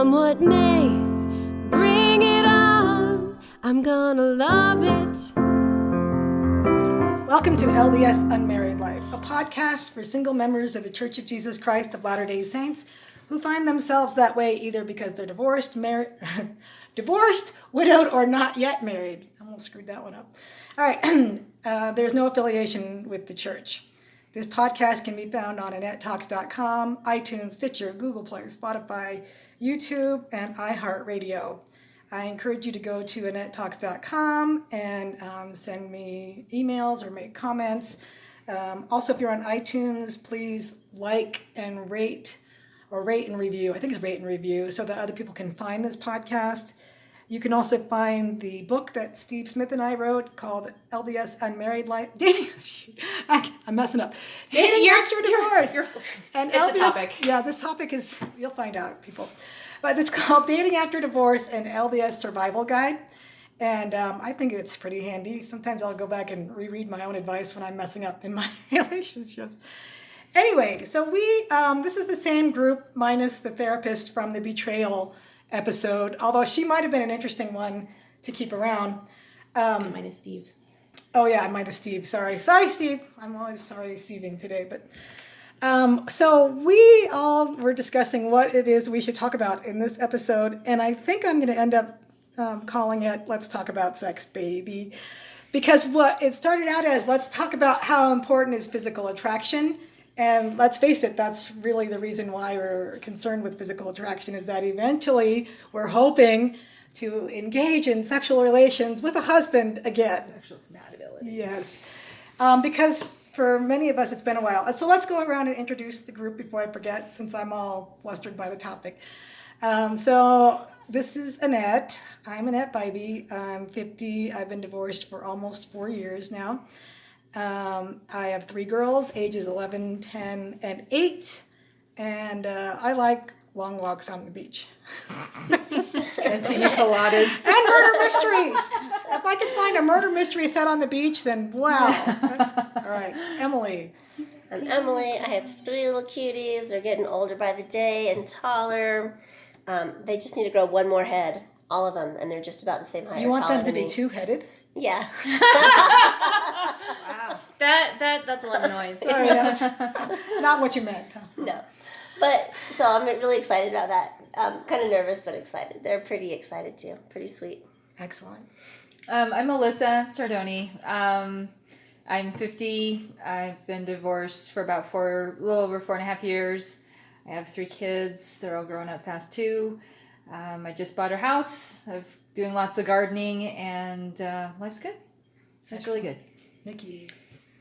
Come what may, bring it on. I'm gonna love it. Welcome to LDS Unmarried Life, a podcast for single members of the Church of Jesus Christ of Latter-day Saints who find themselves that way either because they're divorced, widowed, or not yet married. I almost screwed that one up. All right, there's no affiliation with the church. This podcast can be found on AnnetteTalks.com, iTunes, Stitcher, Google Play, Spotify, YouTube, and iHeartRadio. I encourage you to go to AnnetteTalks.com and send me emails or make comments. Also, if you're on iTunes, please like and rate, or rate and review. I think it's rate and review, so that other people can find this podcast. You can also find the book that Steve Smith and I wrote called LDS Unmarried Life. Dating, I'm messing up. Dating after divorce. And it's the topic. Yeah, this topic is, you'll find out, people. But it's called Dating After Divorce, an LDS Survival Guide. And I think it's pretty handy. Sometimes I'll go back and reread my own advice when I'm messing up in my relationships. Anyway, so this is the same group minus the therapist from the betrayal episode, although she might have been an interesting one to keep around. Minus Steve. Oh yeah, minus Steve. Sorry, Steve. I'm always sorry Steving today, but so we all were discussing what it is we should talk about in this episode, and I think I'm going to end up calling it "Let's Talk About Sex, Baby," because what it started out as, let's talk about how important is physical attraction. And let's face it, that's really the reason why we're concerned with physical attraction, is that eventually we're hoping to engage in sexual relations with a husband again. Sexual compatibility. Yes. Because for many of us, it's been a while. And so let's go around and introduce the group before I forget, since I'm all flustered by the topic. So this is Annette. I'm Annette Bybee. I'm 50. I've been divorced for almost 4 years now. I have 3 girls, ages 11, 10, and 8, and I like long walks on the beach. And pina coladas. And murder mysteries. If I can find a murder mystery set on the beach, then wow. That's, all right, Emily. I'm Emily. I have 3 little cuties. They're getting older by the day and taller. They just need to grow one more head, all of them, and they're just about the same height. You want them to be 2-headed? Yeah. Wow. That's a lot of noise. Sorry, not what you meant. Huh? No. But, so I'm really excited about that. Kind of nervous, but excited. They're pretty excited, too. Pretty sweet. Excellent. I'm Melissa Sardoni. I'm 50. I've been divorced for about a little over 4.5 years. I have 3 kids. They're all growing up fast, too. I just bought a house. I'm doing lots of gardening, and life's good. It's really good. Nikki.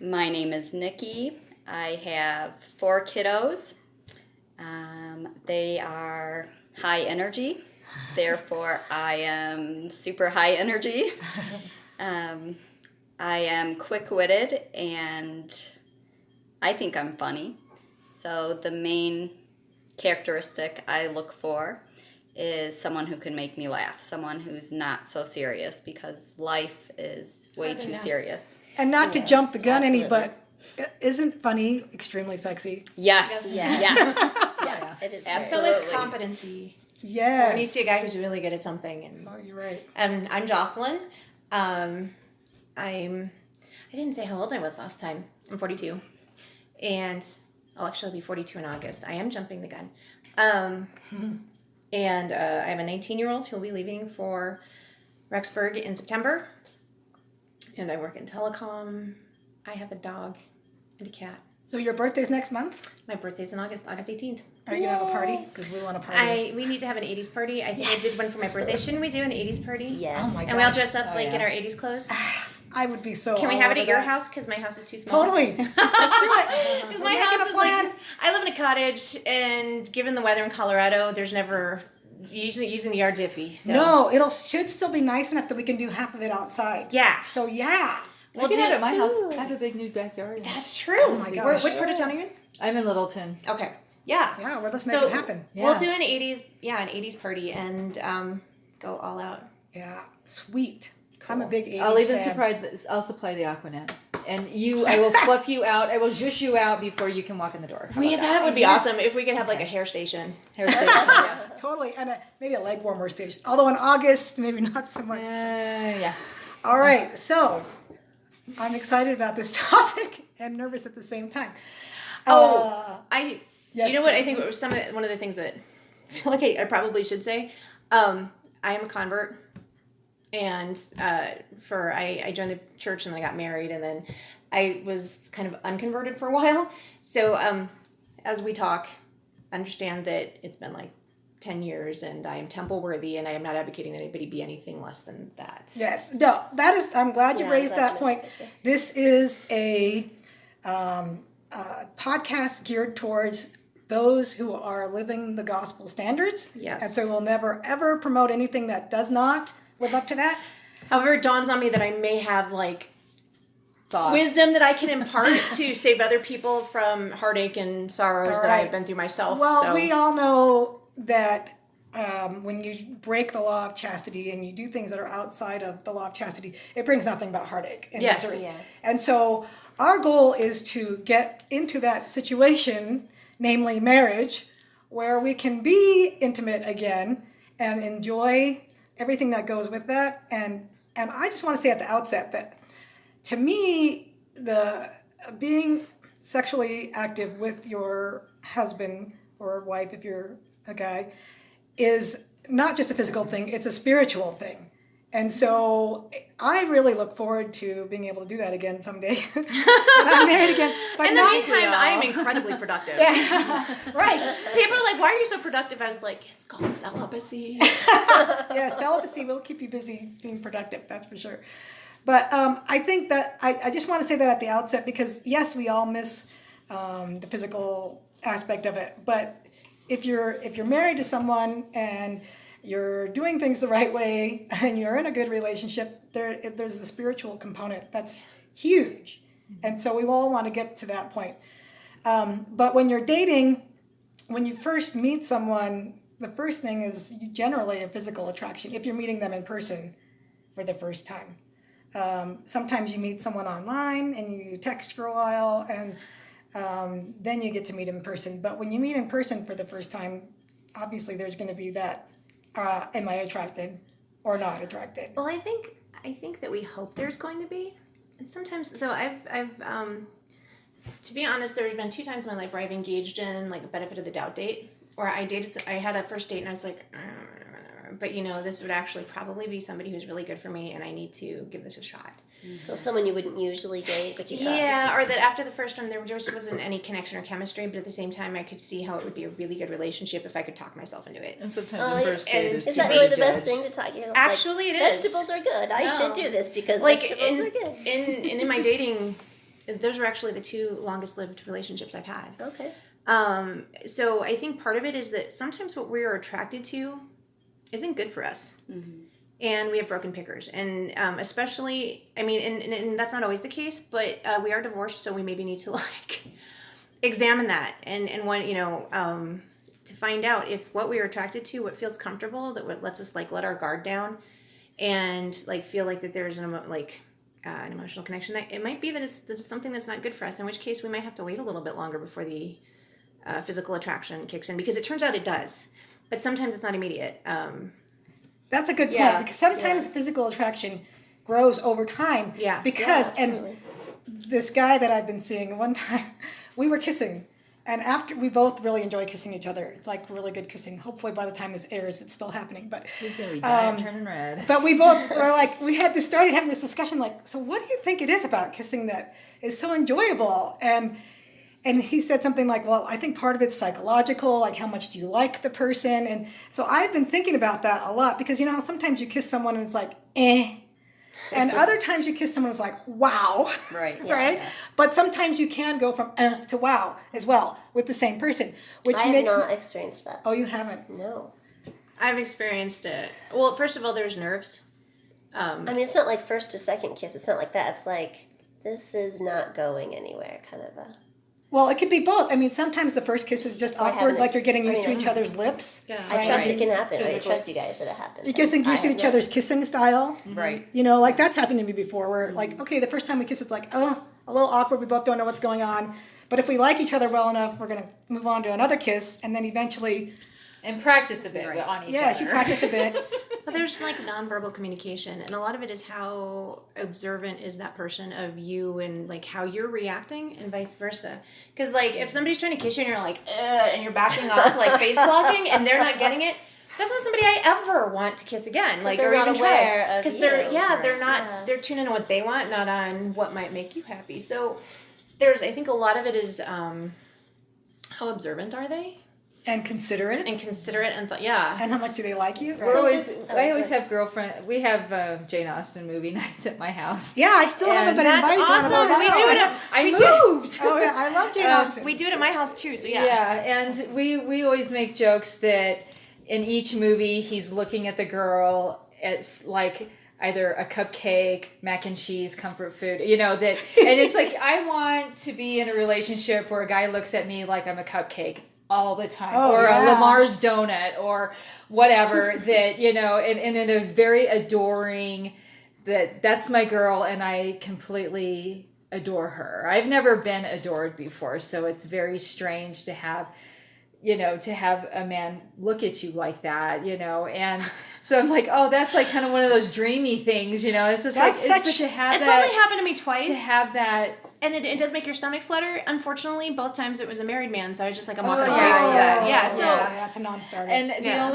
My name is Nikki. I have 4 kiddos. They are high energy. Therefore, I am super high energy. I am quick-witted, and I think I'm funny. So the main characteristic I look for is someone who can make me laugh, someone who's not so serious, because life is way too serious. And not to jump the gun any, but isn't funny extremely sexy? Yes. Yes, it is. Absolutely. So is competency. Yes. When you see a guy who's really good at something. And Oh, you're right. I'm Jocelyn. I didn't say how old I was last time. I'm 42. And actually I'll be 42 in August. I am jumping the gun. And I have a 19-year-old who'll be leaving for Rexburg in September. And I work in telecom. I have a dog and a cat. So your birthday's next month? My birthday's in August 18th. Are you going to have a party? Because we want a party. We need to have an 80s party. I think I did one for my birthday. Shouldn't we do an 80s party? Yes. Oh my And we all gosh. dress up in our 80s clothes. I would be so Can we all have it over at your that. house? Because my house is too small. Totally. Let's do it. Because We're my making house a is plan. like, I live in a cottage, and given the weather in Colorado, there's never usually using the yard's iffy. So. No, should still be nice enough that we can do half of it outside. Yeah. So yeah. We'll do it at my house. I have a big new backyard. That's true. Oh my gosh. What part of town are you in? I'm in Littleton. Okay. Yeah. Yeah, well, let's make it happen. We'll do an 80s party and go all out. Yeah, sweet. I'm a big 80s I'll even fan. supply the Aquanet. and I will fluff you out. I will zhush you out before you can walk in the door. How about That would be Yes. awesome if we could have like a hair station. Hair station, yeah. Totally, and maybe a leg warmer station. Although in August, maybe not so much. Yeah. All right, so I'm excited about this topic and nervous at the same time. Yes, You know what? I Jess. think it was one of the things that I feel like I probably should say. I am a convert, and I joined the church and then I got married, and then I was kind of unconverted for a while. So as we talk, understand that it's been like 10 years and I am temple worthy, and I am not advocating that anybody be anything less than that. Yes, no, that is. I'm glad you Yeah, raised I'm glad that you point. mentioned it. This is a podcast geared towards those who are living the gospel standards. Yes. And so we'll never ever promote anything that does not live up to that. However, it dawns on me that I may have like Thoughts. wisdom that I can impart to save other people from heartache and sorrows All that right. I've been through myself. Well, so. we all know that when you break the law of chastity and you do things that are outside of the law of chastity, it brings nothing but heartache and Yes. misery. Yeah. And so our goal is to get into that situation, namely marriage, where we can be intimate again and enjoy everything that goes with that. And I just want to say at the outset that to me, the being sexually active with your husband or wife, if you're a guy, is not just a physical thing, it's a spiritual thing. And so I really look forward to being able to do that again someday. when I'm married again. But In the not- meantime, I am incredibly productive. right. People are like, why are you so productive? I was like, it's called celibacy. Yeah, celibacy will keep you busy being productive, that's for sure. But I think that I just want to say that at the outset because, yes, we all miss the physical aspect of it. But if you're married to someone and you're doing things the right way and you're in a good relationship, there's the spiritual component that's huge. And so we all want to get to that point. But when you're dating, when you first meet someone, the first thing is generally a physical attraction if you're meeting them in person for the first time. Sometimes you meet someone online and you text for a while and then you get to meet them in person. But when you meet in person for the first time, obviously there's going to be that, am I attracted or not attracted? Well, I think that we hope there's going to be. And sometimes, so I've to be honest, there's been 2 times in my life where I've engaged in like a benefit of the doubt date, where I had a first date and I was like, but this would actually probably be somebody who's really good for me and I need to give this a shot. So someone you wouldn't usually date, but you thought Yeah, this or that after the first one there just wasn't any connection or chemistry, but at the same time I could see how it would be a really good relationship if I could talk myself into it. And sometimes Oh, the first date and is is to that be really the best judged. thing to talk yourself? Actually, it is. Vegetables are good. I should do this because Like vegetables are good. in my dating, those were actually the 2 longest lived relationships I've had. Okay. So I think part of it is that sometimes what we are attracted to isn't good for us. Mm-hmm. And we have broken pickers. And especially, I mean, and that's not always the case, but we are divorced, so we maybe need to like examine that and when, to find out if what we are attracted to, what feels comfortable, that what lets us like let our guard down and like feel like that there's an emotional connection, that it might be that it's something that's not good for us, in which case we might have to wait a little bit longer before the physical attraction kicks in, because it turns out it does, but sometimes it's not immediate. That's a good point Yeah. because sometimes physical attraction grows over time. Yeah. Because, Yeah, and absolutely. this guy that I've been seeing, one time we were kissing. And after, we both really enjoy kissing each other. It's like really good kissing. Hopefully by the time this airs, it's still happening. But He's gonna be dying, turning red. but we both were like, started having this discussion like, so what do you think it is about kissing that is so enjoyable? And he said something like, well, I think part of it's psychological, like how much do you like the person? And so I've been thinking about that a lot because how sometimes you kiss someone and it's like, eh. And other times you kiss someone and it's like, wow. Right. Right? Yeah. But sometimes you can go from to wow as well with the same person, which I have makes... not experienced that. Oh, you haven't? No. I've experienced it. Well, first of all, there's nerves. I mean, it's not like first to second kiss. It's not like that. It's like, this is not going anywhere, kind of a... Well, it could be both. I mean, sometimes the first kiss is just I awkward, haven't like you're getting used to experienced- each other's lips. Yeah. I trust Right. it can happen. I Physical. trust you guys that it happens. You're getting I used to have each not. other's kissing style. Right. Like that's happened to me before where like, okay, the first time we kiss, it's like, oh, a little awkward. We both don't know what's going on. But if we like each other well enough, we're going to move on to another kiss, and then eventually, And practice a bit on each yeah, other. she practiced a bit. But there's like nonverbal communication, and a lot of it is how observant is that person of you and like how you're reacting, and vice versa. Because like if somebody's trying to kiss you and you're like, ugh, and you're backing off, like face blocking, and they're not getting it, that's not somebody I ever want to kiss again. Like they're or not even aware try. of Because they're you. they're not Yeah. they're tuned in on what they want, not on what might make you happy. So there's I think a lot of it is how observant are they And considerate. and considerate and yeah. And how much do they like you? We're always, Oh, I always good. have girlfriend. We have Jane Austen movie nights at my house. Yeah, I still haven't And been that's invited to one of awesome. those. We do it at- I we moved. Oh yeah, I love Jane Austen. We do it at my house too. So yeah. Yeah, and we always make jokes that in each movie he's looking at the girl. It's like either a cupcake, mac and cheese, comfort food, you know, that, and it's like, I want to be in a relationship where a guy looks at me like I'm a cupcake all the time, Oh, or yeah. a Lamar's donut, or whatever, that, you know, and in a very adoring, that's my girl, and I completely adore her. I've never been adored before, so it's very strange to have, you know, to have a man look at you like that, you know, and so I'm like, oh, that's like kind of one of those dreamy things, you know. It's just That's like, such- but to have It's that, only happened to me twice. to have that. and it does make your stomach flutter. Unfortunately, both times it was a married man, so I was just like, I'm Oh, not gonna yeah, do that. Yeah. So yeah, that's a non-starter. And Yeah.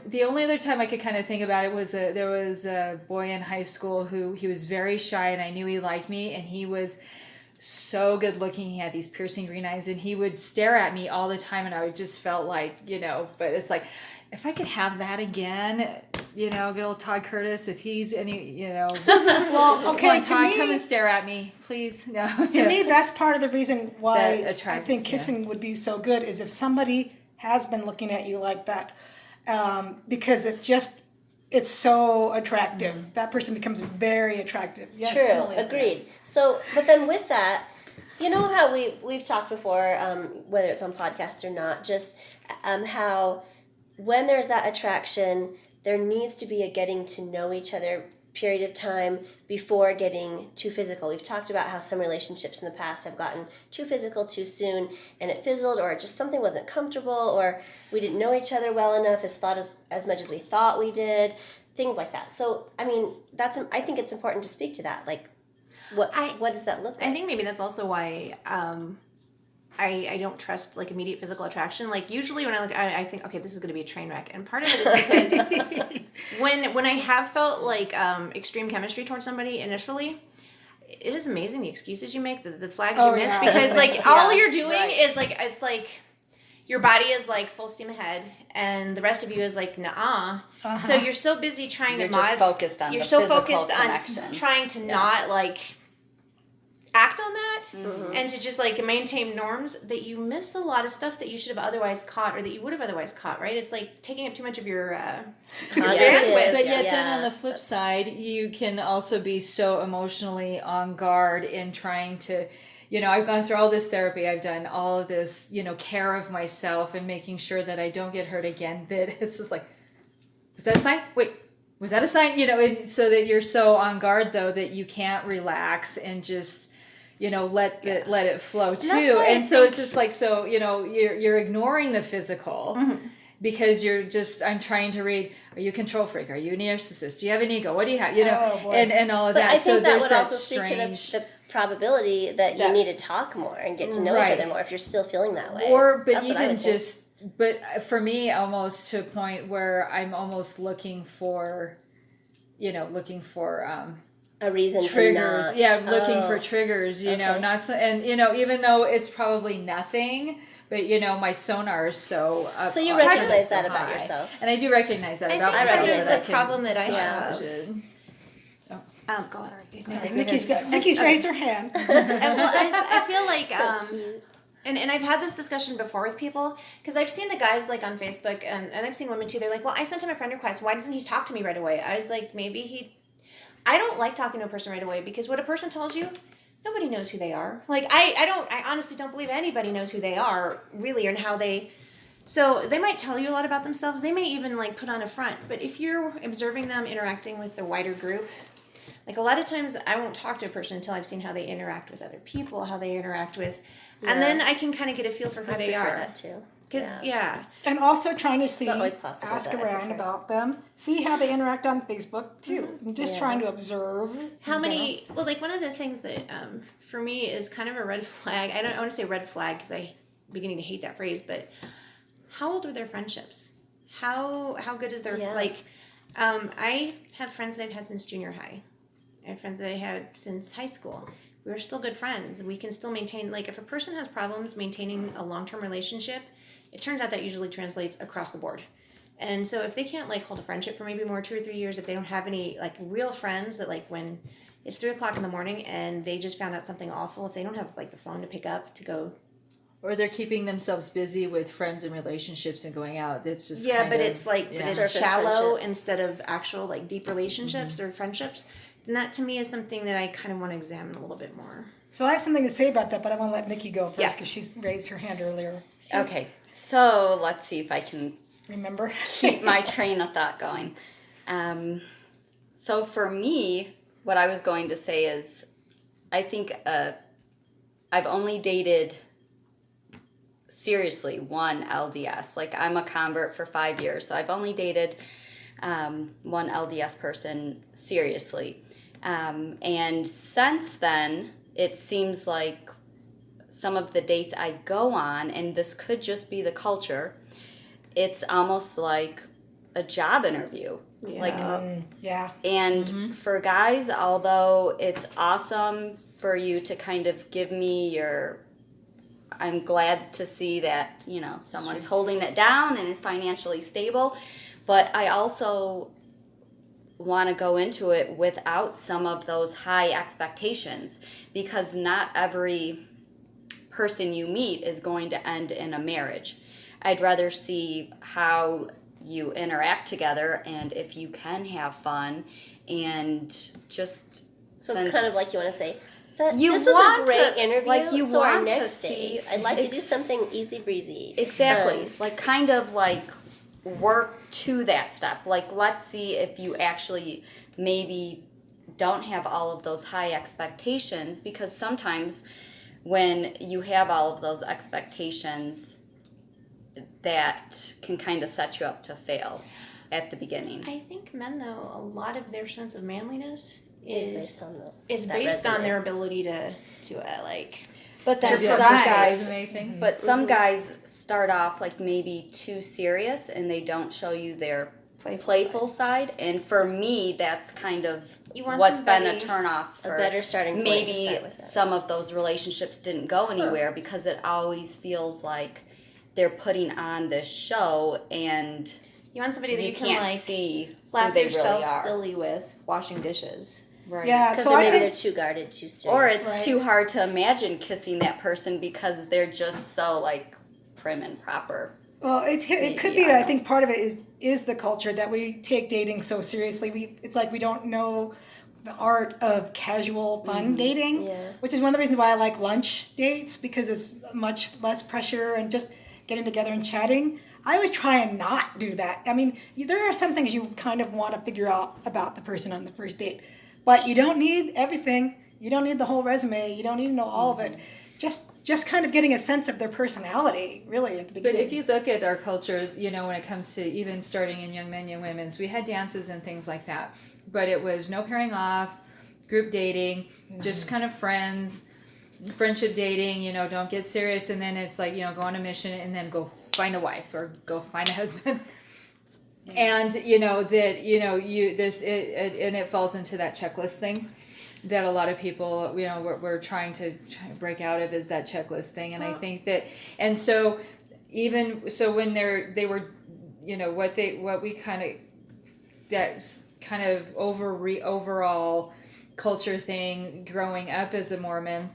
the only other time I could kind of think about it was there was a boy in high school who he was very shy, and I knew he liked me, and he was so good looking. He had these piercing green eyes, and he would stare at me all the time, and I would just felt like, you know, but it's like, if I could have that again, you know, good old Todd Curtis, if he's any, you know, well, come okay, on, to Todd, me, come and stare at me, please. No, to me, that's part of the reason why That attract- I think kissing would be so good is if somebody has been looking at you like that, because it's so attractive. Mm-hmm. That person becomes very attractive. Yes, True, Emily. agreed. So, but then with that, you know how we've talked before, whether it's on podcasts or not, just how when there's that attraction, there needs to be a getting to know each other period of time before getting too physical. We've talked about how some relationships in the past have gotten too physical too soon, and it fizzled, or just something wasn't comfortable, or we didn't know each other well enough as much as we thought we did, things like that. So, I mean, I think it's important to speak to that. Like, what does that look like? I think maybe that's also why I don't trust like immediate physical attraction. Like usually when I look, I think, okay, this is going to be a train wreck, and part of it is because when I have felt like extreme chemistry towards somebody initially, it is amazing the excuses you make, the flags Oh, you miss, yeah. because like Yeah. all you're doing Right. is like it's like your body is like full steam ahead, and the rest of you is like nah. So you're so busy trying You're to just focused on you're the so physical focused connection. on trying to not like act on that Mm-hmm. and to just like maintain norms that you miss a lot of stuff that you should have otherwise caught or that you would have otherwise caught, right? It's like taking up too much of your Cognitive. bandwidth. But yet, Yeah. then on the flip side, you can also be so emotionally on guard in trying to, you know, I've gone through all this therapy, I've done all of this, you know, care of myself and making sure that I don't get hurt again. That it's just like, was that a sign? Wait, was that a sign? You know, and so that you're so on guard though that you can't relax and just, you know, let it flow too. that's why I And so think- it's just like, so, you know, you're ignoring the physical. Because you're just, I'm trying to read, are you a control freak? Are you a narcissist? Do you have an ego? What do you have? You know, Oh, boy. and all of But that. I think so that there's would that also speak strange, to the probability that you That- need to talk more and get to know Right. each other more if you're still feeling that way. or, but That's what I even would think. just, but for me, almost to a point where I'm almost looking for, you know, a reason triggers. to not. Yeah, looking Oh. for triggers, you know, Okay. not so, and, you know, even though it's probably nothing, but, you know, my sonar is so up. So you up recognize so that about high. yourself. And I do recognize that I about think myself. there's that a I can problem that I sabotage have. it. Go on. Sorry, Nikki's raised her hand. And well, I feel like cute. and I've had this discussion before with people because I've seen the guys like on Facebook and I've seen women too. They're like, well, I sent him a friend request. Why doesn't he talk to me right away? I was like, I don't like talking to a person right away because what a person tells you, nobody knows who they are. Like I honestly don't believe anybody knows who they are really and how they. So they might tell you a lot about themselves. They may even like put on a front. But if you're observing them interacting with the wider group, Like a lot of times I won't talk to a person until I've seen how they interact with other people, how they interact with, and then I can kind of get a feel for who I they prefer are. that too. Because And also trying to see, not always possible, ask but I around prefer. about them, see how they interact on Facebook too. And just Yeah. trying to observe. How many? Well, like one of the things that for me is kind of a red flag. I want to say red flag because I'm beginning to hate that phrase. But how old are their friendships? How good is their Yeah. like? I have friends that I've had since junior high. I have friends that I had since high school. We're still good friends. We can still maintain. Like if a person has problems maintaining a long-term relationship, it turns out that usually translates across the board. And so if they can't like hold a friendship for maybe more 2 or 3 years, if they don't have any like real friends that like when it's 3:00 in the morning and they just found out something awful, if they don't have like the phone to pick up to go. Or they're keeping themselves busy with friends and relationships and going out. It's just Yeah, kind but of- it's like yeah. but it's Surface shallow friendships. instead of actual like deep relationships or friendships. And that to me is something that I kind of want to examine a little bit more. So I have something to say about that, but I want to let Nikki go first Yeah. because she's raised her hand earlier. Okay, so let's see if I can Remember? keep my train of thought going. So for me, what I was going to say is, I think I've only dated seriously one LDS. Like I'm a convert for 5 years, so I've only dated one LDS person seriously. And since then, it seems like some of the dates I go on, and this could just be the culture, it's almost like a job interview. Yeah. Like, Yeah. and for guys, although it's awesome for you to kind of give me your, I'm glad to see that, you know, someone's holding it down and is financially stable, but I also want to go into it without some of those high expectations, because not every person you meet is going to end in a marriage. I'd rather see how you interact together and if you can have fun and just So it's kind of like you want to say, that You this was want a great to- interview, like, you so our want to next see- date, I'd like to do something easy breezy. exactly fun. like kind of like work to that step. Like let's see if you actually maybe don't have all of those high expectations, because sometimes when you have all of those expectations, that can kind of set you up to fail at the beginning. I think men though, a lot of their sense of manliness It's is that based on resume. their ability to like. But then To some provide. guys, Resume thing. but some guys start off like maybe too serious and they don't show you their playful side. And for me, that's kind of You want what's been a somebody- turnoff for a better starting point to maybe start with that. some of those relationships didn't go anywhere because it always feels like they're putting on this show and You want somebody that you you can can't like see who laugh they yourself really are. silly with washing dishes. Right. Yeah. Because So I maybe think they're too guarded, too serious. Or it's Right. too hard to imagine kissing that person because they're just so like prim and proper. Well, it could Maybe, be. I I don't think part of it is the culture that we take dating so seriously. It's like we don't know the art of casual fun dating, Yeah. which is one of the reasons why I like lunch dates, because it's much less pressure and just getting together and chatting. I would try and not do that. I mean, there are some things you kind of want to figure out about the person on the first date, but you don't need everything. You don't need the whole resume. You don't need to know all of it. Just kind of getting a sense of their personality, really, at the But beginning. if you look at our culture, you know, when it comes to even starting in young men, young women's, we had dances and things like that. But it was no pairing off, group dating, just kind of friends, friendship dating, you know, don't get serious. And then it's like, you know, go on a mission and then go find a wife or go find a husband. And, you know, that, you know, and it falls into that checklist thing that a lot of people, you know, we're trying to break out of, is that checklist thing. And I think that, and so even so when they were, you know, what we kind of, that's kind of overall culture thing growing up as a Mormon,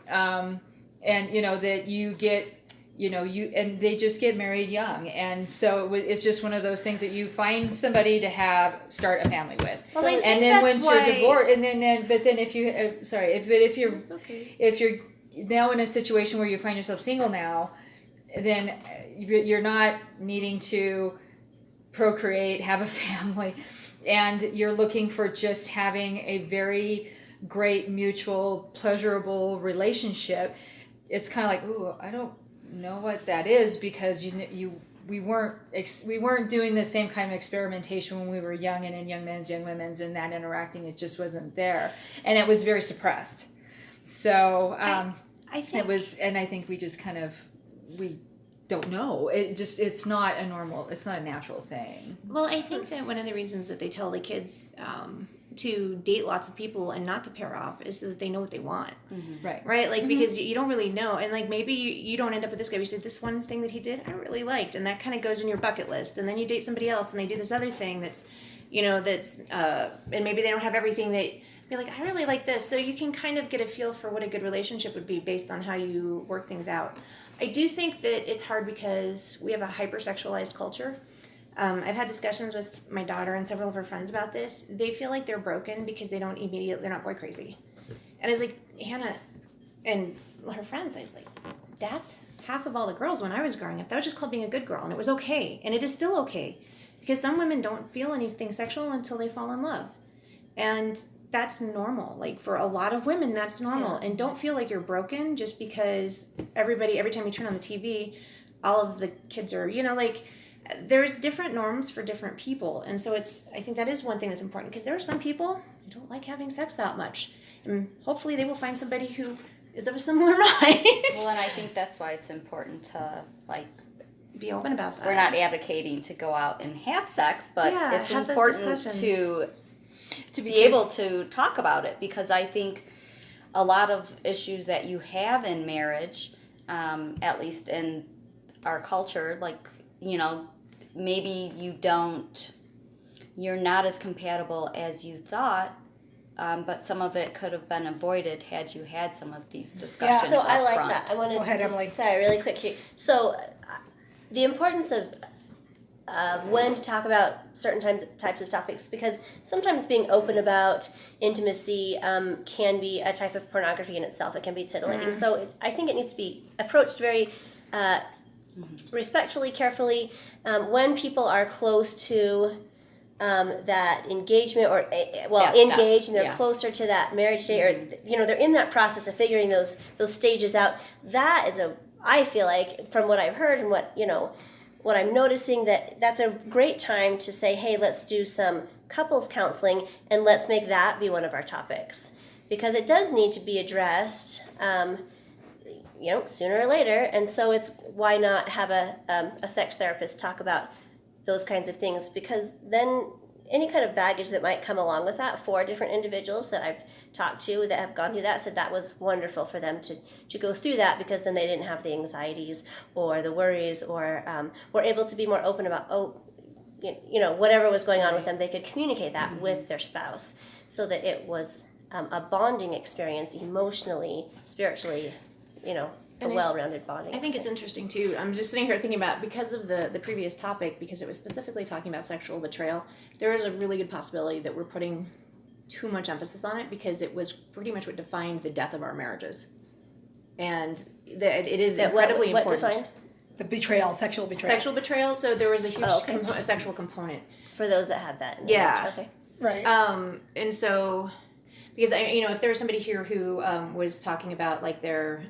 and you know that you get, you know, and they just get married young, and so it's just one of those things that you find somebody to start a family with. Well, I think And then that's once why- you're divorced, and then but then if you if you're It's okay. if you're now in a situation where you find yourself single now, then you're not needing to procreate, have a family, and you're looking for just having a very great mutual pleasurable relationship, it's kind of like, ooh, I don't know what that is, because we weren't doing the same kind of experimentation when we were young and in young men's, young women's, and that interacting, it just wasn't there, and it was very suppressed. So I think it was, and I think we just kind of, we don't know. It's not a natural thing. Well, I think that one of the reasons that they tell the kids to date lots of people and not to pair off is so that they know what they want. Right. Right? Like, because you don't really know. And, like, maybe you don't end up with this guy. You say, this one thing that he did, I really liked. And that kind of goes in your bucket list. And then you date somebody else and they do this other thing that's, and maybe they don't have everything that, be like, I really like this. So you can kind of get a feel for what a good relationship would be based on how you work things out. I do think that it's hard because we have a hypersexualized culture. I've had discussions with my daughter and several of her friends about this. They feel like they're broken because they're not boy crazy. And I was like, Hannah, and her friends, I was like, that's half of all the girls when I was growing up. That was just called being a good girl, and it was okay. And it is still okay. Because some women don't feel anything sexual until they fall in love. And that's normal. Like, for a lot of women, that's normal. Yeah. And don't feel like you're broken just because every time you turn on the TV, all of the kids are, there's different norms for different people. And so I think that is one thing that's important, because there are some people who don't like having sex that much. And hopefully they will find somebody who is of a similar mind. Well, and I think that's why it's important to, be open about that. We're not advocating to go out and have sex, but it's important to be able to talk about it, because I think a lot of issues that you have in marriage, at least in our culture, maybe you're not as compatible as you thought, but some of it could have been avoided had you had some of these discussions. So I like front. that. I want Go ahead, to Emily. just say really quick here. So the importance of when to talk about certain types of topics, because sometimes being open about intimacy can be a type of pornography in itself. It can be titillating. Mm-hmm. So I think it needs to be approached very respectfully, carefully. When people are close to that engagement or engaged, and they're closer to that marriage date, or they're in that process of figuring those stages out. That is I feel like, from what I've heard and what I'm noticing, that's a great time to say, hey, let's do some couples counseling and let's make that be one of our topics, because it does need to be addressed sooner or later. And so it's, why not have a sex therapist talk about those kinds of things, because then any kind of baggage that might come along with that, for different individuals that I've talked to that have gone through that said that was wonderful for them to go through that, because then they didn't have the anxieties or the worries, or were able to be more open about whatever was going on with them. They could communicate that with their spouse, so that it was a bonding experience, emotionally, spiritually, a well-rounded bonding. I think it's interesting too. I'm just sitting here thinking about, because of the previous topic, because it was specifically talking about sexual betrayal, there is a really good possibility that we're putting too much emphasis on it, because it was pretty much what defined the death of our marriages. And it is incredibly important. What defined? The betrayal, sexual betrayal. Sexual betrayal, so there was a huge a sexual component. For those that had that. Yeah. Okay. Right. And so, because, if there was somebody here who was talking about, their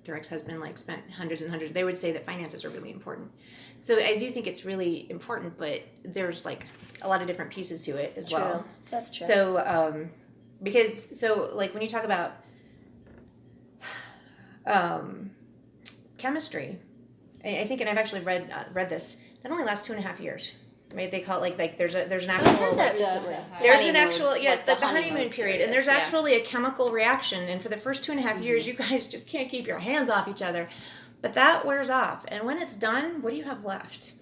ex-husband, spent hundreds and hundreds, they would say that finances are really important. So I do think it's really important, but there's, a lot of different pieces to it as well. That's true. So, when you talk about chemistry, I think, and I've actually read this, that only lasts 2.5 years. Right? They call it there's an actual the honeymoon period, and there's actually a chemical reaction, and for the first 2.5 years, you guys just can't keep your hands off each other, but that wears off, and when it's done, what do you have left?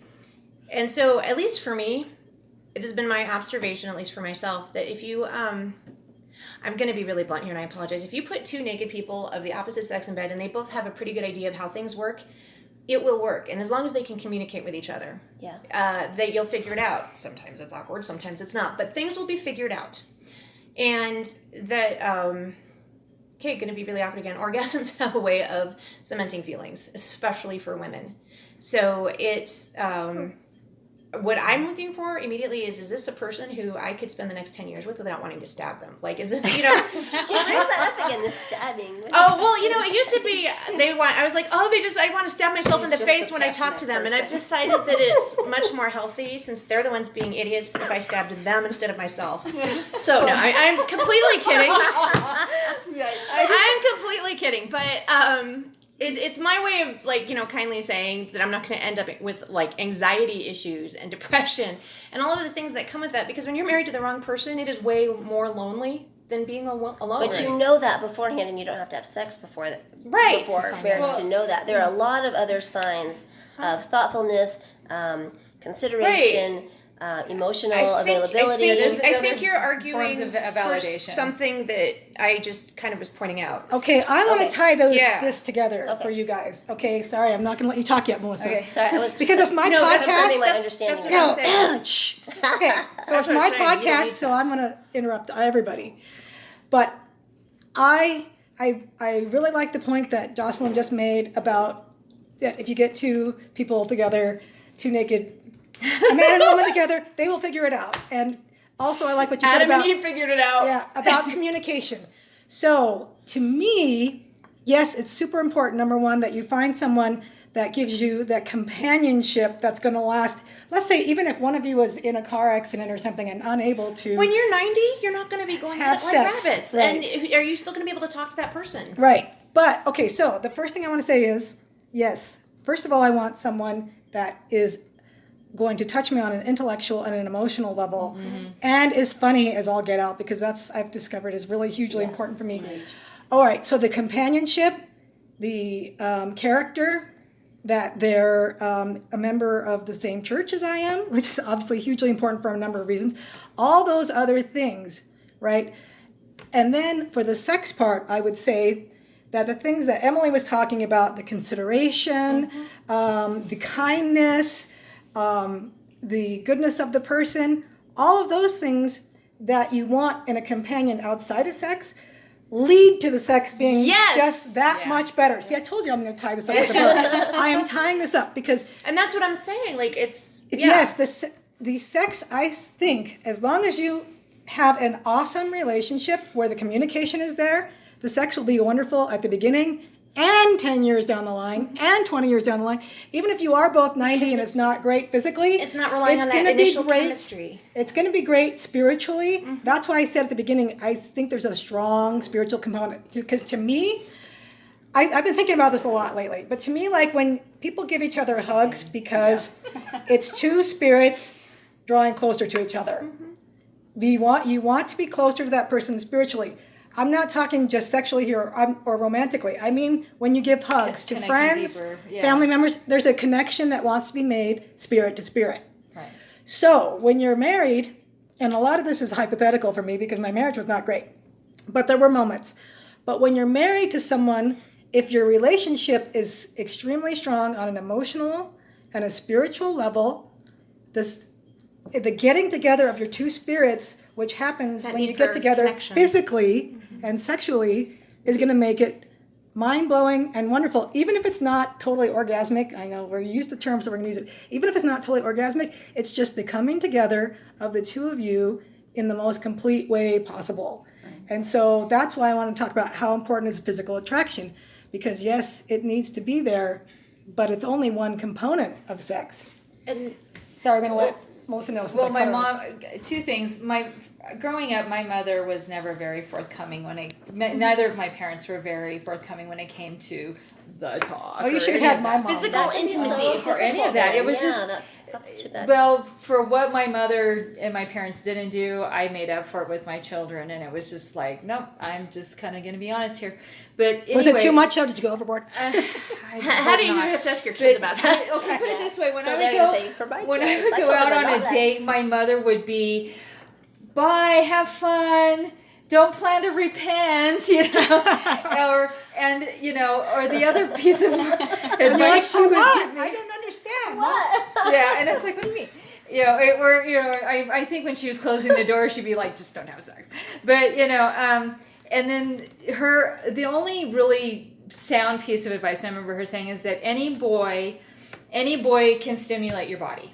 And so, at least for me, it has been my observation, at least for myself, that if you I'm going to be really blunt here, and I apologize. If you put two naked people of the opposite sex in bed, and they both have a pretty good idea of how things work, it will work. And as long as they can communicate with each other, that you'll figure it out. Sometimes it's awkward, sometimes it's not, but things will be figured out. And that, going to be really awkward again. Orgasms have a way of cementing feelings, especially for women. So it's, what I'm looking for immediately is this a person who I could spend the next 10 years with without wanting to stab them? Like, is this, She brings that up again, the stabbing. Oh, well, it used to be, I was like, I want to stab myself in the She's face just when a I talk to them. And passionate I've decided that it's much more healthy since they're the ones being idiots if I stabbed them instead of myself. So, no, I'm completely kidding. I'm completely kidding. But, it's my way of, like, kindly saying that I'm not going to end up with, like, anxiety issues and depression and all of the things that come with that. Because when you're married to the wrong person, it is way more lonely than being alone. But you know that beforehand, and you don't have to have sex before Right. marriage to know that. There are a lot of other signs of thoughtfulness, consideration, emotional availability. I think you're arguing forms of for validation. something that I just kind of was pointing out. Okay, I want to tie Yeah. this together for you guys. Okay, sorry, I'm not going to let you talk yet, Melissa. Okay. Sorry, I was Because it's my that's podcast. my understanding. that's what I'm saying. No, shh. Okay, so it's what my I'm saying. You don't podcast, need so to. I'm going to interrupt everybody. But I really like the point that Jocelyn just made about that if you get two people together, two naked, a man and a woman together, they will figure it out. And also, I like what you said Adam about and Eve figured it out. yeah, about communication. So to me, yes, it's super important, number one, that you find someone that gives you that companionship that's going to last. Let's say even if one of you was in a car accident or something and unable to. When you're 90, you're not going to be going Have at it like sex, rabbits. right. And are you still going to be able to talk to that person? Right. But, okay, so the first thing I want to say is, yes, first of all, I want someone that is going to touch me on an intellectual and an emotional level and is funny as all get out, because that's, I've discovered, is really hugely important for me. All right, so the companionship, the character, that they're a member of the same church as I am, which is obviously hugely important for a number of reasons. All those other things, right? And then for the sex part, I would say that the things that Emily was talking about, the consideration, the kindness, the goodness of the person, all of those things that you want in a companion outside of sex lead to the sex being Yes! just that much better. See, I told you I'm going to tie this up with the book. I am tying this up because And that's what I'm saying. Like, yes, the sex, I think, as long as you have an awesome relationship where the communication is there, the sex will be wonderful at the beginning and 10 years down the line and 20 years down the line. Even if you are both 90 and it's not great physically, It's not relying on that gonna be initial great. chemistry. It's going to be great spiritually. That's why I said at the beginning, I think there's a strong spiritual component. Because to me, I've been thinking about this a lot lately, but to me, like when people give each other hugs because it's two spirits drawing closer to each other. You want to be closer to that person spiritually. I'm not talking just sexually here or romantically. I mean, when you give hugs to Connecting friends, deeper, yeah. family members, there's a connection that wants to be made spirit to spirit. Right. So when you're married, and a lot of this is hypothetical for me because my marriage was not great, but there were moments. But when you're married to someone, if your relationship is extremely strong on an emotional and a spiritual level, the getting together of your two spirits, which happens That when need you get for together connection. physically and sexually, is going to make it mind-blowing and wonderful. Even if it's not totally orgasmic, I know we're used to terms, so we're going to use it. Even if it's not totally orgasmic, it's just the coming together of the two of you in the most complete way possible. And so that's why I want to talk about how important is physical attraction. Because yes, it needs to be there, but it's only one component of sex. And Sorry, I'm going to let Melissa know since Well, I my cut her mom, off. two things. Growing up, my mother was never very forthcoming neither of my parents were very forthcoming when it came to the talk. Oh, you or should have any had of my that. mom. Physical That can be so intimacy. Or any of difficult that. It then. was yeah, just- that's too bad. Well, for what my mother and my parents didn't do, I made up for it with my children, and it was just like, nope, I'm just kind of going to be honest here. But anyway, Was it too much? Or did you go overboard? how do you have to ask your kids about that? Okay, put it this way: when So I they're would gonna go, say, "For my when I kids, would I go told them out on about a this." date, my mother would be, "Bye, have fun. Don't plan to repent," or the other piece of You're like, advice she for would what? give me. I didn't understand. Yeah, and it's like, what do you mean? I think when she was closing the door, she'd be like, just don't have sex. But, and then the only really sound piece of advice I remember her saying is that any boy can stimulate your body.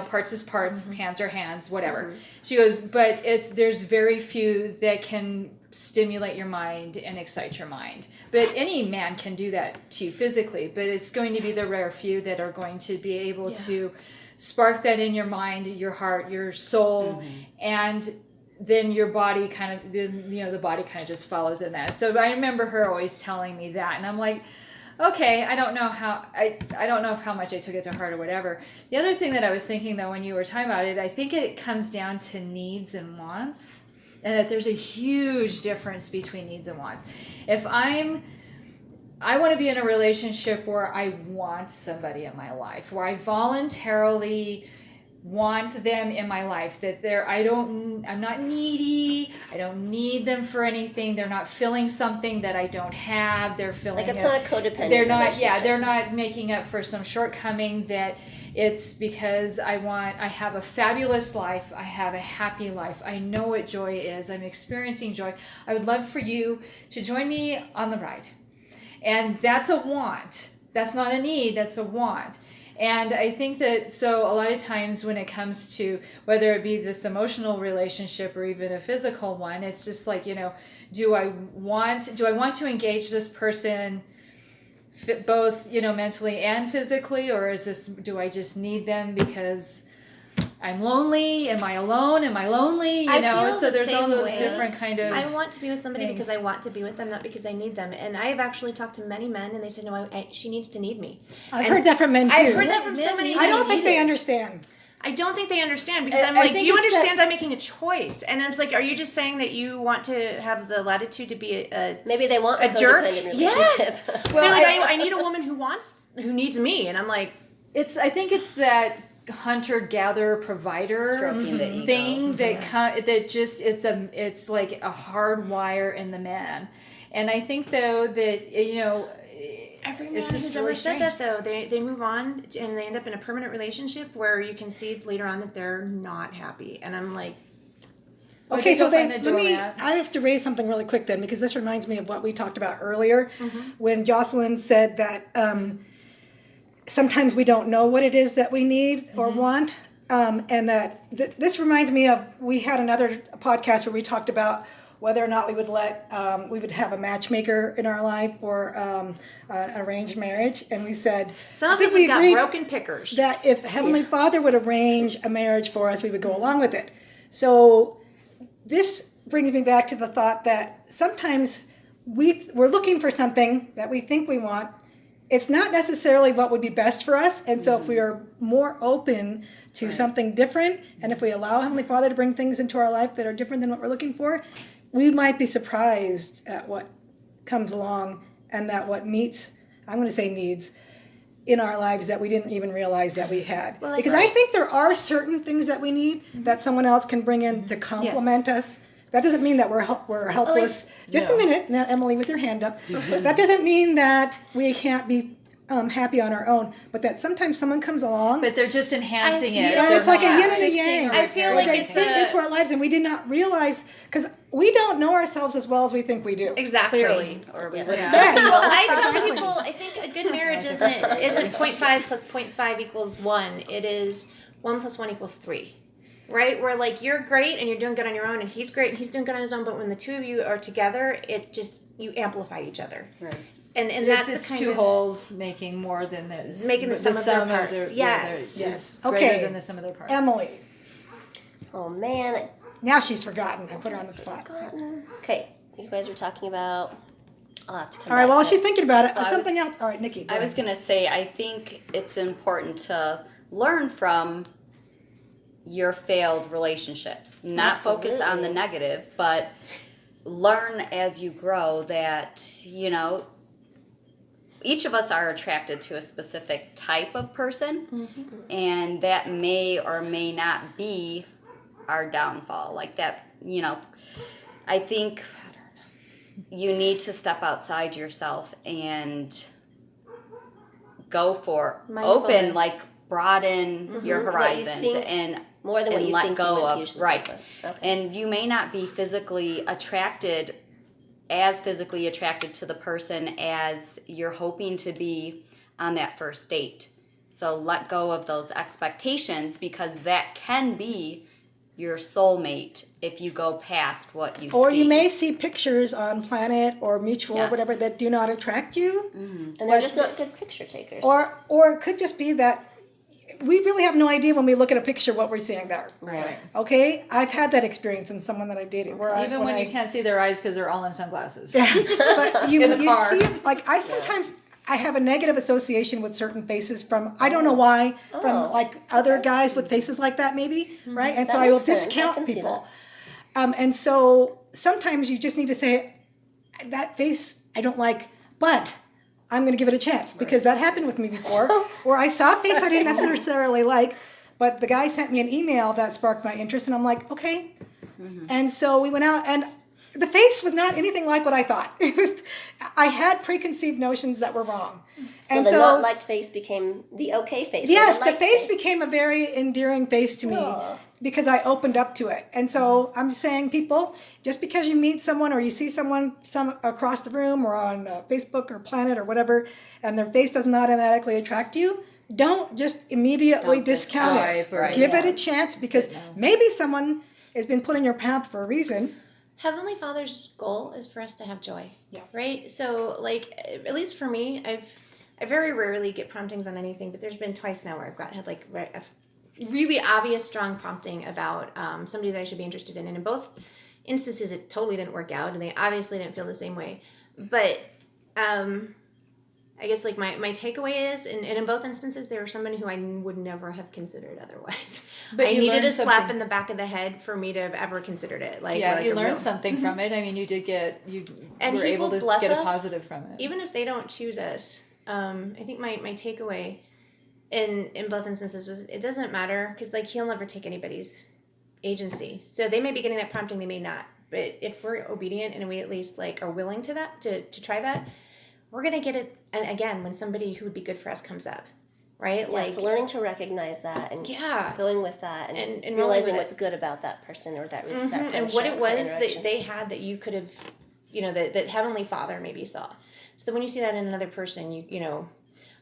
parts is parts, hands are hands, whatever. She goes, but there's very few that can stimulate your mind and excite your mind. But any man can do that to you physically, but it's going to be the rare few that are going to be able to spark that in your mind, your heart, your soul, and then your body the body kind of just follows in that. So I remember her always telling me that, and I'm like, okay, I don't know how much I took it to heart or whatever. The other thing that I was thinking though, when you were talking about it, I think it comes down to needs and wants, and that there's a huge difference between needs and wants. If I want to be in a relationship where I want somebody in my life, where I voluntarily want them in my life, that I'm not needy, I don't need them for anything, they're not filling something that I don't have, they're filling Like it's not a codependent they're not relationship. they're not making up for some shortcoming, that it's because I have a fabulous life, I have a happy life, I know what joy is, I'm experiencing joy, I would love for you to join me on the ride. And that's a want, that's not a need, that's a want. And I think that, so a lot of times when it comes to whether it be this emotional relationship or even a physical one, it's just like, do I want to engage this person both, mentally and physically, or do I just need them because I'm lonely? Am I alone? Am I lonely? I feel so the there's all same those way. different kind of. I want to be with somebody things. because I want to be with them, not because I need them. And I have actually talked to many men, and they say, no, she needs to need me. I've heard that from men too. I've heard that from so many I men. don't think they understand. I don't think they understand, because I'm I like, think do you it's understand I'm making a choice? And I was like, are you just saying that you want to have the latitude to be Maybe they want a jerk? codependent relationship. Yes. Well, They're like, I need a woman who needs me. And I'm like, I think it's that hunter-gatherer provider Stroking the ego. thing that just it's like a hard wire in the man. And I think though that every man it's just who's really ever said strange. that, though, they move on and they end up in a permanent relationship where you can see later on that they're not happy. And I'm like, Okay, so find the doormat. I have to raise something really quick then, because this reminds me of what we talked about earlier when Jocelyn said that sometimes we don't know what it is that we need or want. And that this reminds me of, we had another podcast where we talked about whether or not we would we would have a matchmaker in our life or an arranged marriage. And we said, some of I think us we have got agreed broken pickers. that if Heavenly Father would arrange a marriage for us, we would go along with it. So this brings me back to the thought that sometimes we're looking for something that we think we want. It's not necessarily what would be best for us. And so if we are more open to something different, and if we allow Heavenly Father to bring things into our life that are different than what we're looking for, we might be surprised at what comes along and that what meets, I'm going to say needs, in our lives that we didn't even realize that we had. Well, because I think there are certain things that we need that someone else can bring in to complement us. That doesn't mean that we're helpless. Just a minute, now, Emily, with your hand up. That doesn't mean that we can't be happy on our own, but that sometimes someone comes along. But they're just enhancing it. Yeah, They're it's like a not yin and a fixing yang. or I feel Where like they it's fit into our lives and we did not realize, because we don't know ourselves as well as we think we do. Exactly. Clearly, or we wouldn't. Yes. Well, I tell Exactly. people, I think a good marriage isn't 0.5 plus 0.5 equals 1. It is 1 plus 1 equals 3. Right? Where like you're great and you're doing good on your own, and he's great and he's doing good on his own, but when the two of you are together, you amplify each other. Right. And It's that's the kind two of holes making more than this. Making the sum of their parts. Yes. Yes. Okay. Greater than the sum of their parts. Emily, Oh man. now she's forgotten. I put her on the spot. Okay, you guys were talking about. I'll have to come All right, back while to she's it. thinking about it, Well, something else. All right, Nikki. go I was ahead. going to say, I think it's important to learn from your failed relationships. Not focus on the Absolutely. negative, but learn as you grow that, each of us are attracted to a specific type of person, and that may or may not be our downfall. Like that, I think you need to step outside yourself and go for open, Mindfulness. like broaden your What you horizons think and more than what you let think go you would of usually right. go for. Okay. And you may not be physically attracted to the person as you're hoping to be on that first date. So let go of those expectations, because that can be your soulmate if you go past what you see. Or you may see pictures on Planet or Mutual or Yes. whatever that do not attract you. And But- they're just not good picture takers. Or it could just be that we really have no idea when we look at a picture what we're seeing there. Right. Okay? I've had that experience in someone that I dated where Even when you can't see their eyes because they're all in sunglasses. but you In the car. see it, like I sometimes I have a negative association with certain faces from I don't know why from Oh, like other guys with faces like that maybe, right? And That so I will makes sense. I discount can see people. And so sometimes you just need to say that face I don't like, but I'm going to give it a chance because that happened with me before where I saw a face I didn't necessarily like, but the guy sent me an email that sparked my interest and I'm like, okay. And so we went out and the face was not anything like what I thought. It was, I had preconceived notions that were wrong. So And the so, not liked face became the okay face. or yes, the liked face became a very endearing face to me Aw. because I opened up to it. And so I'm just saying, people, just because you meet someone or you see someone across the room or on Facebook or Planet or whatever, and their face does not automatically attract you, don't just immediately Don't discount it. discount it, right. Give it a chance because maybe someone has been put in your path for a reason. Heavenly Father's goal is for us to have joy. Yeah. Right? So, like, at least for me, I very rarely get promptings on anything, but there's been twice now where I've had like a really obvious, strong prompting about somebody that I should be interested in. And in both instances, it totally didn't work out, and they obviously didn't feel the same way. But I guess like my takeaway is, and in both instances, they were someone who I would never have considered otherwise. But I you needed learned a slap something. in the back of the head for me to have ever considered it. Like, Yeah, like you a learned real- something from it. I mean, you And were he able will to bless get a us, positive from it. even if they don't choose us. I think my takeaway in both instances was it doesn't matter because like he'll never take anybody's agency. So they may be getting that prompting, they may not. But if we're obedient and we at least like are willing to that to try that, we're gonna get it. And again, when somebody who would be good for us comes up, right? Yeah, like it's learning to recognize that and yeah. going with that and And rolling realizing with what's good about that person or that, that Mhm. friendship. And what it that was interaction. that they had that you could have, you know, that Heavenly Father maybe saw. So that when you see that in another person, you know,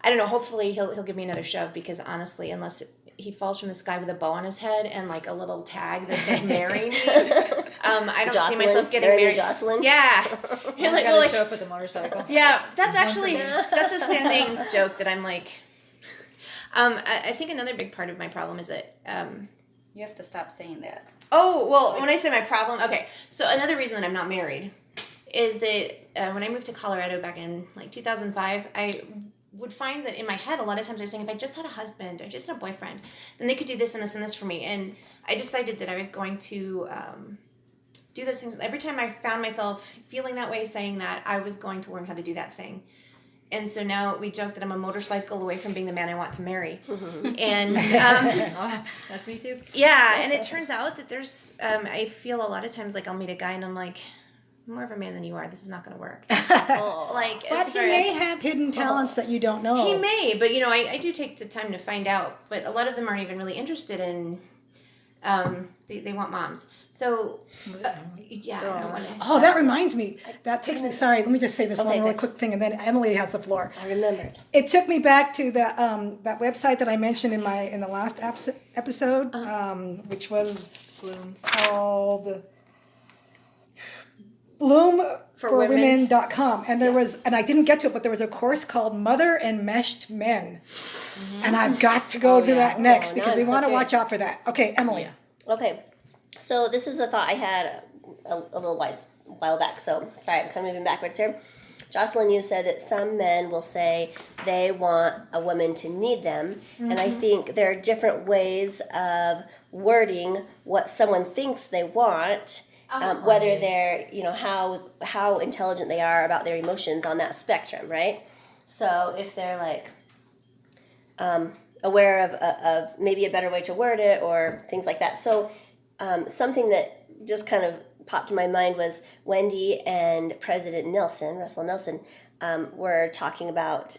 I don't know. Hopefully he'll give me another shove because honestly, unless he falls from the sky with a bow on his head and like a little tag that says "Marry me," I don't Jocelyn, see myself getting marry me, married. Jocelyn. Yeah, You You're like, gotta well, like, show up with a motorcycle. yeah. That's One actually for me. that's a standing joke that I'm like. I think another big part of my problem is that. You have to stop saying that. Oh, well, when I say my problem, okay. So another reason that I'm not married is that when I moved to Colorado back in like 2005, I would find that in my head a lot of times I was saying if I just had a husband or just had a boyfriend, then they could do this and this and this for me. And I decided that I was going to do those things. Every time I found myself feeling that way, saying that, I was going to learn how to do that thing. And so now we joke that I'm a motorcycle away from being the man I want to marry. And Oh, that's me too. yeah, and it turns out that there's, I feel a lot of times like I'll meet a guy and I'm like, I'm more of a man than you are. This is not going to work. Oh. Like, But as he far may as, have hidden talents that you don't know. he may, but you know, I do take the time to find out. But a lot of them aren't even really interested in. They want moms. So yeah, I don't want to. Oh, that reminds me. That takes me. Sorry, let me just say this one Okay, really good. quick thing, and then Emily has the floor. I remembered. It took me back to that website that I mentioned in the last episode, which was called bloomforwomen.com. And there was, and I didn't get to it, but there was a course called Mother and Meshed Men. And I've got to go to that next Oh, because now we I'm so want to curious. watch out for that. Okay, Emily. Okay, so this is a thought I had a little while back. So sorry, I'm kind of moving backwards here. Jocelyn, you said that some men will say they want a woman to need them, and I think there are different ways of wording what someone thinks they want, whether they're, you know, how intelligent they are about their emotions on that spectrum, right? So if they're like aware of maybe a better way to word it or things like that. So something that just kind of popped in my mind was Wendy and President Russell Nelson, were talking about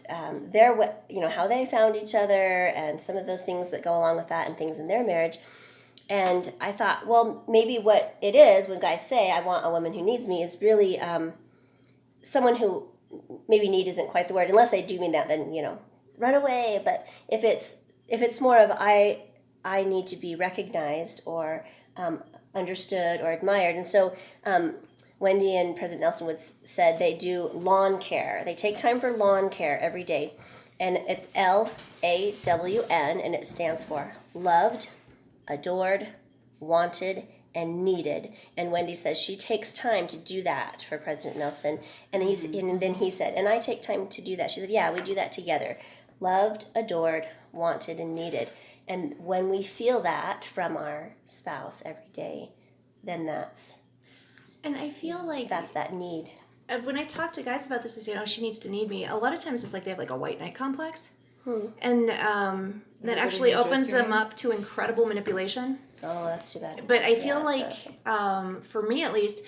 their, you know, how they found each other and some of the things that go along with that and things in their marriage. And I thought, well, maybe what it is when guys say, I want a woman who needs me, is really someone who, maybe need isn't quite the word, unless they do mean that, then, you know, run away. But if it's more of I need to be recognized or understood or admired. And so Wendy and President Nelson would said they do lawn care. They take time for lawn care every day, and it's LAWN, and it stands for loved, adored, wanted, and needed. And Wendy says she takes time to do that for President Nelson. And then he said, and I take time to do that. She said, yeah, we do that together. Loved, adored, wanted, and needed. And when we feel that from our spouse every day, then that's And I feel like that need. when I talk to guys about this, they say, "Oh, she needs to need me." A lot of times, it's like they have like a white knight complex, and that actually opens them up to incredible manipulation. Oh, that's too bad. But I feel Yeah, like, so- for me at least,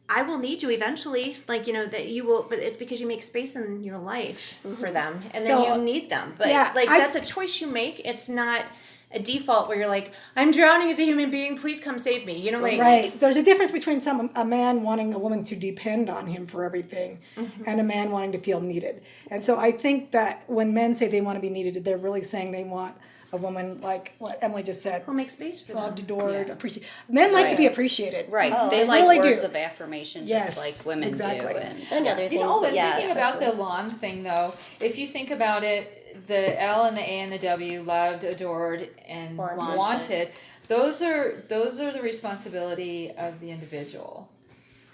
I will need you eventually. Like, you know, that you will, but it's because you make space in your life for them, and So, then you need them. But yeah, that's a choice you make. It's not a default where you're like, I'm drowning as a human being. Please come save me. You know, like Right. There's a difference between a man wanting a woman to depend on him for everything and a man wanting to feel needed. And so I think that when men say they want to be needed, they're really saying they want a woman like what Emily just said, who'll make space for them. loved, adored, appreciated. Men like to be appreciated. Right. Oh, They I like really words do. of affirmation Yes, just like women exactly. do. And And other things, You know, but but yeah, thinking about the especially- lawn thing, though, if you think about it, the L and the A and the W, loved, adored, and Wanted. wanted, those are the responsibility of the individual.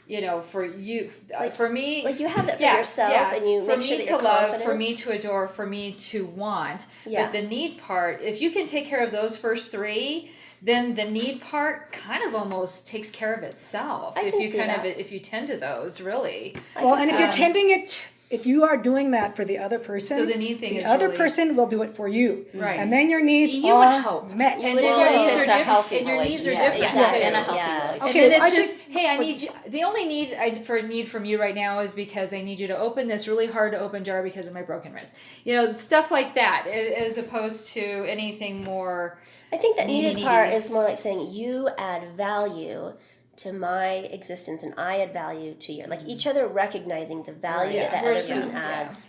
You know, for you, for me, like you have that for yourself, and you for make me sure that to you're love, confident. for me to adore, for me to want. Yeah. But the need part, if you can take care of those first three, then the need part kind of almost takes care of itself. I if can you see kind that. of if you tend to those, really. Well, and if you're Um, tending it, if you are doing that for the other person, So the need thing the is other really- person will do it for you. Right. And then your needs You would are hope. met. And would then hope. your Well, needs if are it's a different. healthy And your needs are relationship. different. Exactly. In a too. healthy Yeah. relationship. Okay, And then I it's just, think- hey, I need you. The only need from you right now is because I need you to open this really hard to open jar because of my broken wrist. You know, stuff like that, as opposed to anything more. I think that needed needy. part is more like saying you add value to my existence and I add value to your, like each other recognizing the value Right. that Yeah. other Versus- person adds.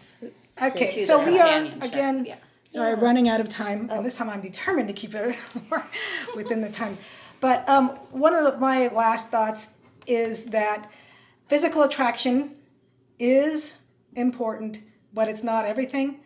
Okay, to so the we are, companionship, again, yeah. sorry, running out of time. And this time I'm determined to keep it within the time. But one of my last thoughts is that physical attraction is important, but it's not everything.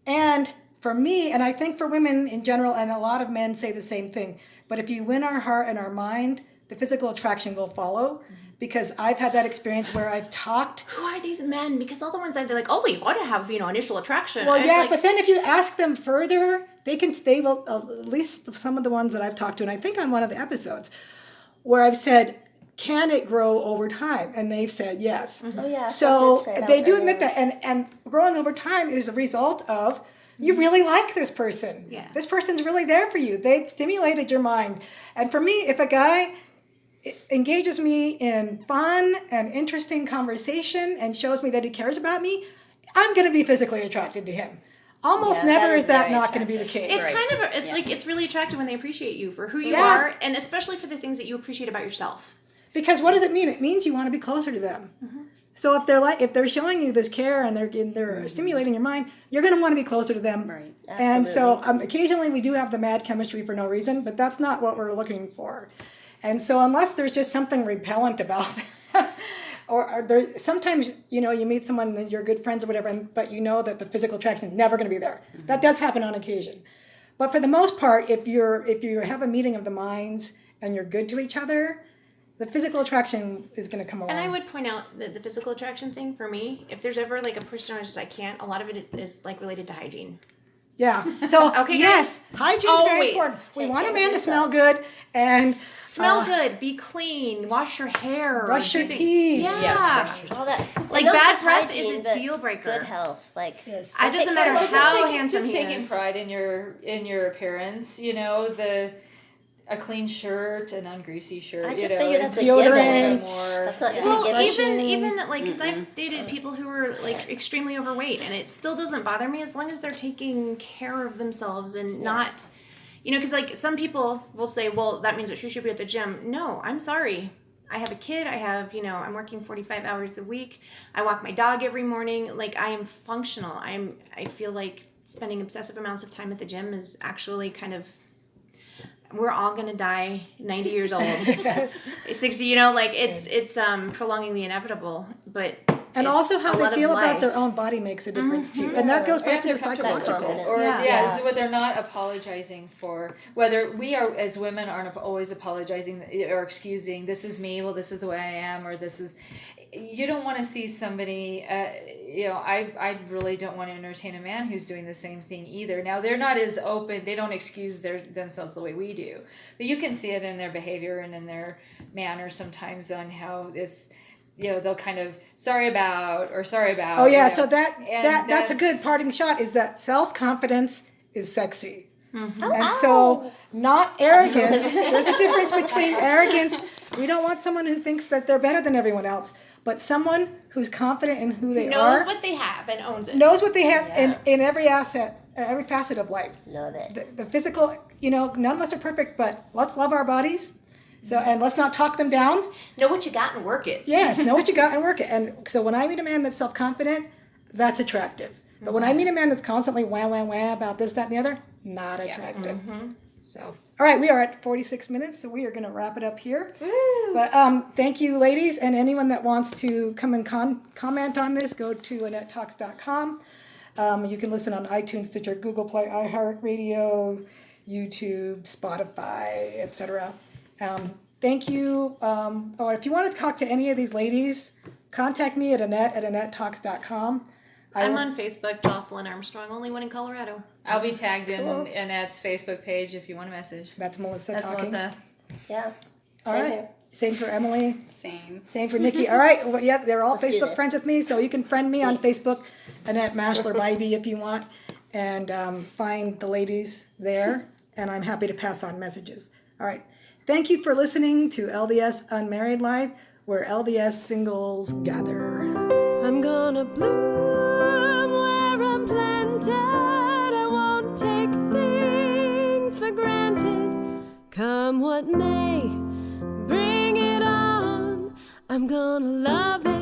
And for me, and I think for women in general, and a lot of men say the same thing, but if you win our heart and our mind, the physical attraction will follow. Because I've had that experience where I've talked. Who are these men? Because all the ones that they're like, oh, you got to have, you know, initial attraction. Well, And it's yeah, like, but then if you ask them further, they will, at least some of the ones that I've talked to, and I think on one of the episodes, where I've said, can it grow over time? And they've said yes. Oh yeah. So some did say they was do earlier. admit that, and growing over time is a result of you really like this person. Yeah. This person's really there for you. They've stimulated your mind. And for me, if a guy engages me in fun and interesting conversation and shows me that he cares about me, I'm going to be physically attracted to him. Almost Yeah, never that is is that very not going to be the case. it's kind of, it's like, it's really attractive when they appreciate you for who you Yeah. are, and especially for the things that you appreciate about yourself. Because what does it mean? It means you want to be closer to them. So if they're showing you this care and they're stimulating your mind, you're going to want to be closer to them. Right. And so occasionally we do have the mad chemistry for no reason, but that's not what we're looking for. And so unless there's just something repellent about them, or there sometimes you meet someone that you're good friends or whatever, but you know that the physical attraction is never going to be there. That does happen on occasion. But for the most part, if you have a meeting of the minds and you're good to each other, the physical attraction is going to come along. And I would point out that the physical attraction thing for me, if there's ever like a person who's just, I can't, a lot of it is like related to hygiene. Yeah. So Okay, yes, hygiene's very Always important. We take want a care of man to smell yourself. good and Smell good, be clean, wash your hair, Brush do your things. teeth. Yeah. Yeah. all that's Like, and not bad just breath is hygiene, a but deal breaker. Good health, like Yes. It doesn't matter care of how yourself. handsome just he taking is. pride in your appearance. You know, a clean shirt, an ungreasy shirt. I you just know, figure that's a Deodorant. given. That's not just Well, a given. even like, because I've dated people who were like extremely overweight, and it still doesn't bother me as long as they're taking care of themselves and not, because like some people will say, well, that means that she should be at the gym. No, I'm sorry. I have a kid. I'm working 45 hours a week. I walk my dog every morning. Like, I am functional. I feel like spending obsessive amounts of time at the gym is actually kind of, we're all gonna die 90 years old, 60. You know, like it's prolonging the inevitable, but. And it's also how a lot they of feel about life. their own body makes a difference too. And that goes back to the If they're comfortable psychological. with it. Or Yeah. where they're not apologizing for, whether we are as women aren't always apologizing or excusing, this is me, well this is the way I am, or this is, you don't want to see somebody, I really don't want to entertain a man who's doing the same thing either. Now they're not as open, they don't excuse themselves the way we do, but you can see it in their behavior and in their manner sometimes on how it's, they'll kind of sorry about. Oh yeah, so that's a that's- good parting shot, is that self-confidence is sexy. Mm-hmm. And so not arrogance. There's a difference between arrogance. We don't want someone who thinks that they're better than everyone else, but someone who's confident in who they knows are, what they have and owns it. knows what they have in every every facet of life. Love it. The physical, none of us are perfect, but let's love our bodies. So, and let's not talk them down. Know what you got and work it. Yes, know what you got and work it. And so when I meet a man that's self-confident, that's attractive. But when I meet a man that's constantly wah about this, that, and the other, not attractive. So, all right, we are at 46 minutes, so we are going to wrap it up here. But thank you, ladies, and anyone that wants to come and comment on this, go to AnnetteTalks.com. You can listen on iTunes, Stitcher, Google Play, iHeartRadio, YouTube, Spotify, etc. Thank you. Or if you want to talk to any of these ladies, contact me at AnnetteTalks.com. I'm on Facebook, Jocelyn Armstrong, only one in Colorado. I'll be tagged in Annette's Facebook page if you want a message. That's Melissa That's talking. Melissa. Yeah. All Same right. here. Same for Emily. Same. Same for Nikki. All right. Well, yeah, they're all Let's do Facebook this. friends with me, so you can friend me on Facebook, Annette Mashler Bybee, if you want, and find the ladies there, and I'm happy to pass on messages. All right. Thank you for listening to LDS Unmarried Live, where LDS singles gather. I'm gonna bloom where I'm planted. I won't take things for granted. Come what may, bring it on. I'm gonna love it.